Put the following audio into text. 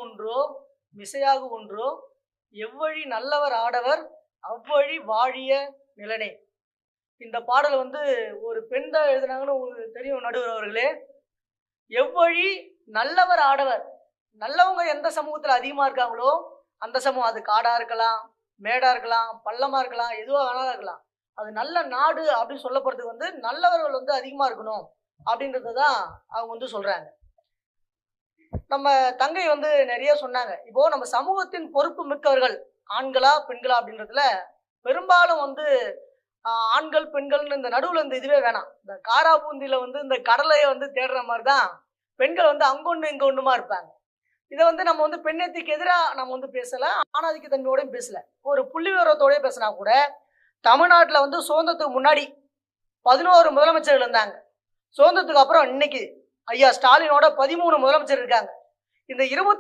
ஒன்றோ மிசையாக ஒன்றோ எவ்வழி நல்லவர் ஆடவர் அவ்வழி வாழிய நிலனே. இந்த பாடல் வந்து ஒரு பெண் தான் எழுதுனாங்கன்னு உங்களுக்கு தெரியும் நடுவர் அவர்களே. எவ்வழி நல்லவர் ஆடவர், நல்லவங்க எந்த சமூகத்துல அதிகமா இருக்காங்களோ அந்த சமூகம், அது காடா இருக்கலாம், மேடா இருக்கலாம், பள்ளமா இருக்கலாம், எதுவா வேணாலும் இருக்கலாம், அது நல்ல நாடு அப்படின்னு சொல்லப்படுறதுக்கு வந்து நல்லவர்கள் வந்து அதிகமா இருக்கணும் அப்படின்றதான் அவங்க வந்து சொல்றாங்க. நம்ம தங்கை வந்து நிறைய சொன்னாங்க. இப்போ நம்ம சமூகத்தின் பொறுப்பு மிக்கவர்கள் ஆண்களா பெண்களா அப்படின்றதுல பெரும்பாலும் வந்து ஆண்கள் பெண்கள்னு இந்த நடுவுல இந்த இதுவே வேணாம். இந்த காரா பூந்தியில வந்து இந்த கடலையை வந்து தேடுற மாதிரி தான் பெண்கள் வந்து அங்கொன்று இங்க ஒண்ணுமா இருப்பாங்க. இதை வந்து நம்ம வந்து பெண்ணெத்திக்கு எதிராக நம்ம வந்து பேசல, ஆணாதிக்க தன்மையோடையும் பேசல. ஒரு புள்ளி விவரத்தோடய பேசினா கூட தமிழ்நாட்டில் வந்து சுதந்திரத்துக்கு முன்னாடி 11 முதலமைச்சர்கள் இருந்தாங்க. சுதந்திரத்துக்கு அப்புறம் இன்னைக்கு ஐயா ஸ்டாலினோட 13 முதலமைச்சர் இருக்காங்க. இந்த 20